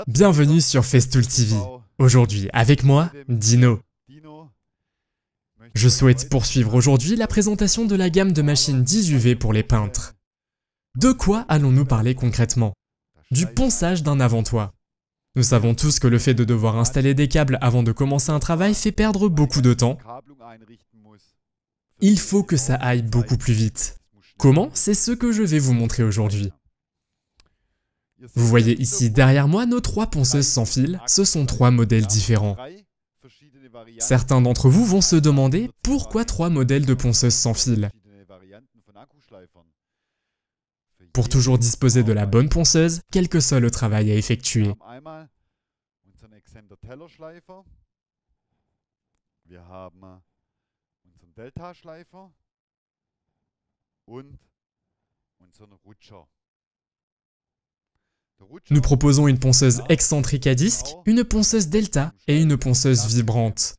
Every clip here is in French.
Bienvenue sur Festool TV. Aujourd'hui, avec moi, Dino. Je souhaite poursuivre aujourd'hui la présentation de la gamme de machines 10UV pour les peintres. De quoi allons-nous parler concrètement? Du ponçage d'un avant-toit. Nous savons tous que le fait de devoir installer des câbles avant de commencer un travail fait perdre beaucoup de temps. Il faut que ça aille beaucoup plus vite. Comment? C'est ce que je vais vous montrer aujourd'hui. Vous voyez ici derrière moi nos 3 ponceuses sans fil, ce sont 3 modèles différents. Certains d'entre vous vont se demander pourquoi 3 modèles de ponceuses sans fil. Pour toujours disposer de la bonne ponceuse, quel que soit le travail à effectuer. Nous proposons une ponceuse excentrique à disque, une ponceuse delta et une ponceuse vibrante.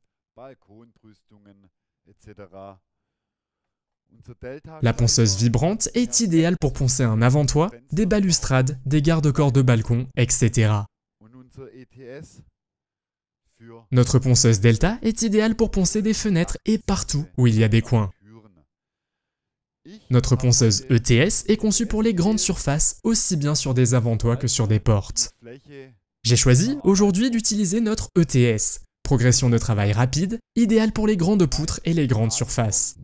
La ponceuse vibrante est idéale pour poncer un avant-toit, des balustrades, des garde-corps de balcon, etc. Notre ponceuse delta est idéale pour poncer des fenêtres et partout où il y a des coins. Notre ponceuse ETS est conçue pour les grandes surfaces, aussi bien sur des avant-toits que sur des portes. J'ai choisi aujourd'hui d'utiliser notre ETS, progression de travail rapide, idéale pour les grandes poutres et les grandes surfaces.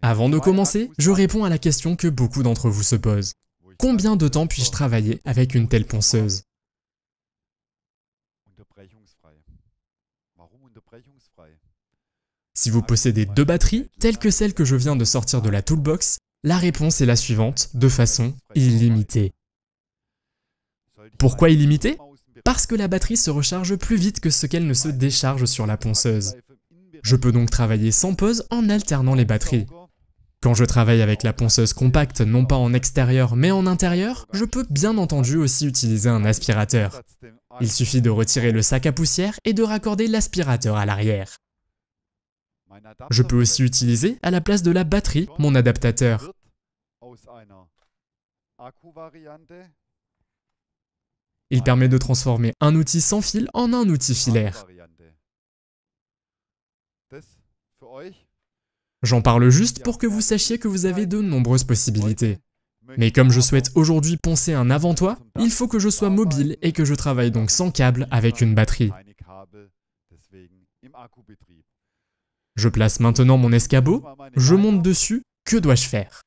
Avant de commencer, je réponds à la question que beaucoup d'entre vous se posent. Combien de temps puis-je travailler avec une telle ponceuse? Si vous possédez 2 batteries, telles que celle que je viens de sortir de la Toolbox, la réponse est la suivante, de façon illimitée. Pourquoi illimitée? Parce que la batterie se recharge plus vite que ce qu'elle ne se décharge sur la ponceuse. Je peux donc travailler sans pause en alternant les batteries. Quand je travaille avec la ponceuse compacte, non pas en extérieur mais en intérieur, je peux bien entendu aussi utiliser un aspirateur. Il suffit de retirer le sac à poussière et de raccorder l'aspirateur à l'arrière. Je peux aussi utiliser, à la place de la batterie, mon adaptateur. Il permet de transformer un outil sans fil en un outil filaire. J'en parle juste pour que vous sachiez que vous avez de nombreuses possibilités. Mais comme je souhaite aujourd'hui poncer un avant-toit, il faut que je sois mobile et que je travaille donc sans câble avec une batterie. Je place maintenant mon escabeau, je monte dessus, que dois-je faire?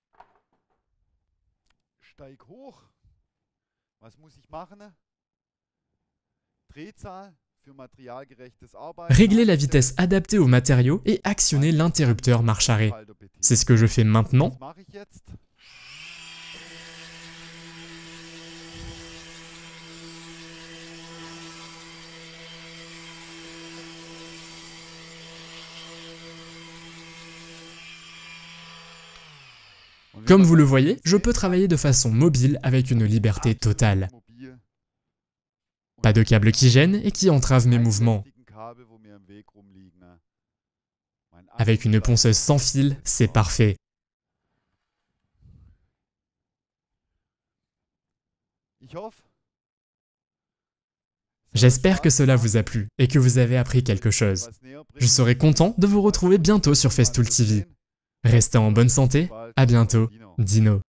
Régler la vitesse adaptée aux matériaux et actionner l'interrupteur marche-arrêt. C'est ce que je fais maintenant. Comme vous le voyez, je peux travailler de façon mobile avec une liberté totale. Pas de câble qui gêne et qui entrave mes mouvements. Avec une ponceuse sans fil, c'est parfait. J'espère que cela vous a plu et que vous avez appris quelque chose. Je serai content de vous retrouver bientôt sur Festool TV. Restez en bonne santé, à bientôt, Dino.